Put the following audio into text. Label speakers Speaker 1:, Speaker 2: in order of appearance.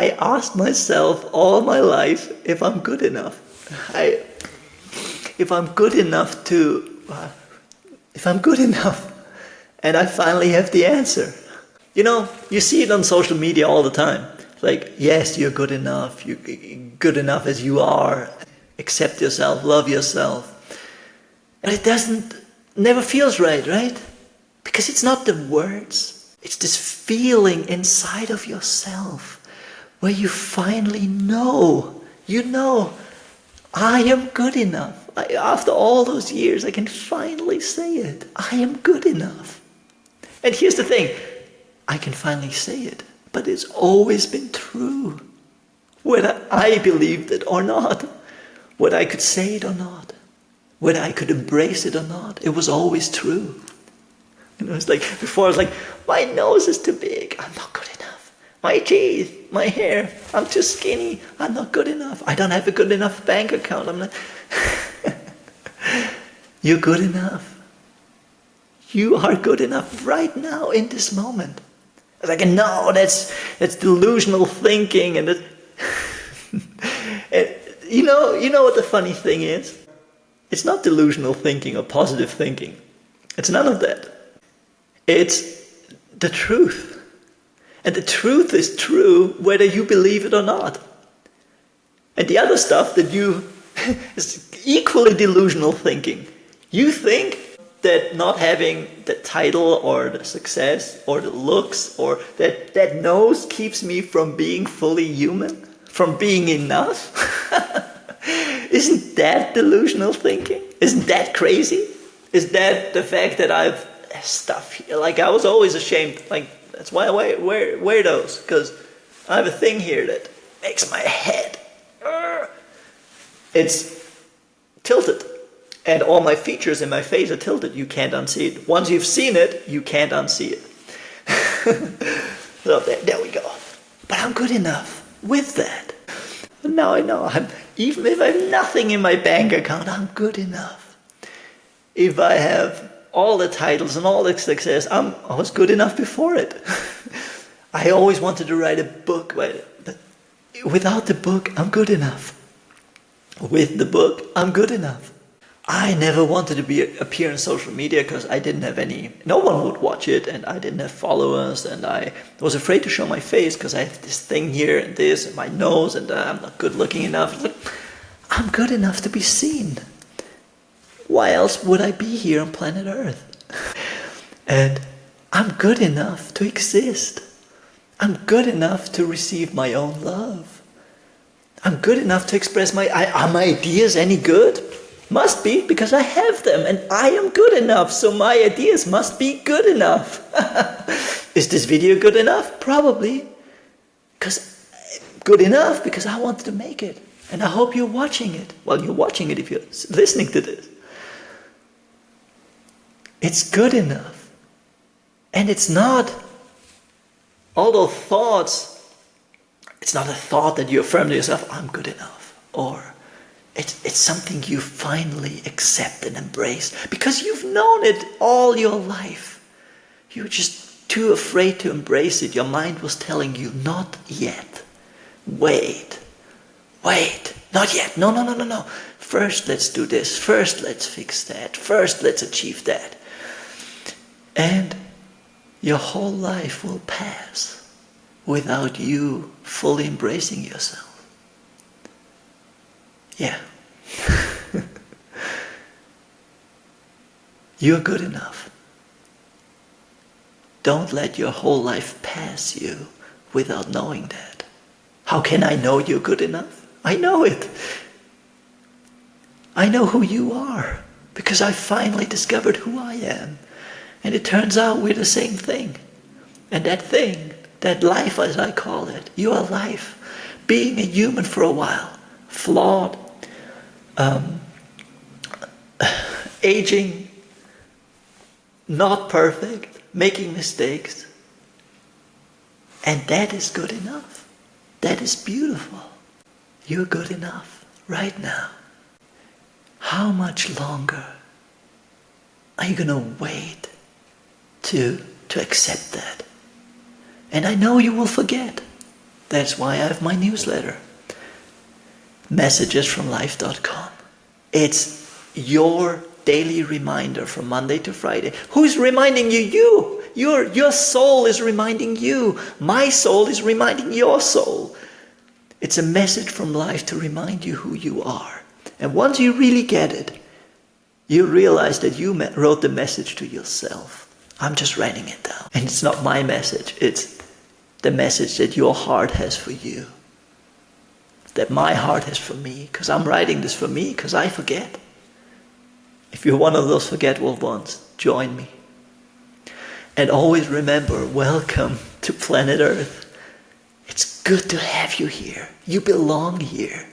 Speaker 1: I asked myself all my life if I'm good enough. If I'm good enough if I'm good enough. And I finally have the answer. You know, you see it on social media all the time. Like, yes, you're good enough. You're good enough as you are. Accept yourself, love yourself. And it never feels right, right? Because it's not the words. It's this feeling inside of yourself where you finally know, I am good enough. After all those years, I can finally say it. I am good enough. And here's the thing, I can finally say it, but it's always been true. Whether I believed it or not, whether I could say it or not, whether I could embrace it or not, it was always true. You know, it's like, before I was like, my nose is too big, I'm not good enough. My teeth, my hair, I'm too skinny, I'm not good enough. I don't have a good enough bank account, I'm not. You're good enough. You are good enough right now in this moment. It's like, no, that's delusional thinking, and and you know what the funny thing is? It's not delusional thinking or positive thinking. It's none of that. It's the truth. And the truth is true whether you believe it or not. And the other stuff that is equally delusional thinking. You think that not having the title or the success or the looks or that nose keeps me from being fully human, from being enough. Isn't that delusional thinking? Isn't that crazy? Is that the fact that I've stuff here? Like, I was always ashamed. Like, that's why I wear those, because I have a thing here that makes my head, it's tilted. And all my features in my face are tilted. You can't unsee it. Once you've seen it, you can't unsee it. So there we go. But I'm good enough with that. And now I know, even if I have nothing in my bank account, I'm good enough. If I have all the titles and all the success, I was good enough before it. I always wanted to write a book, but without the book, I'm good enough. With the book, I'm good enough. I never wanted to appear on social media because I didn't have no one would watch it, and I didn't have followers, and I was afraid to show my face because I have this thing here and this and my nose, and I'm not good looking enough. I'm good enough to be seen. Why else would I be here on planet Earth? And I'm good enough to exist. I'm good enough to receive my own love. I'm good enough to express are my ideas any good? Must be, because I have them, and I am good enough, so my ideas must be good enough. Is this video good enough? Probably. Good enough because I wanted to make it. And I hope you're watching it. Well, you're watching it if you're listening to this. It's good enough. And it's not, all those thoughts, it's not a thought that you affirm to yourself, I'm good enough. Or it's something you finally accept and embrace because you've known it all your life. You were just too afraid to embrace it. Your mind was telling you, not yet. Wait, not yet. No. First, let's do this. First, let's fix that. First, let's achieve that. And your whole life will pass without you fully embracing yourself. Yeah. You're good enough. Don't let your whole life pass you without knowing that. How can I know you're good enough? I know it. I know who you are because I finally discovered who I am. And it turns out we're the same thing. And that thing, that life as I call it, your life, being a human for a while, flawed, aging, not perfect, making mistakes. And that is good enough. That is beautiful. You're good enough right now. How much longer are you going to wait to accept that? And I know you will forget. That's why I have my newsletter. messagesfromlife.com. It's your daily reminder from Monday to Friday. Who's reminding you? You. Your soul is reminding you. My soul is reminding your soul. It's a message from life to remind you who you are. And once you really get it, you realize that you wrote the message to yourself. I'm just writing it down. And it's not my message. It's the message that your heart has for you. That my heart has for me. Because I'm writing this for me, because I forget. If you're one of those forgetful ones, join me. And always remember, welcome to planet Earth. It's good to have you here. You belong here.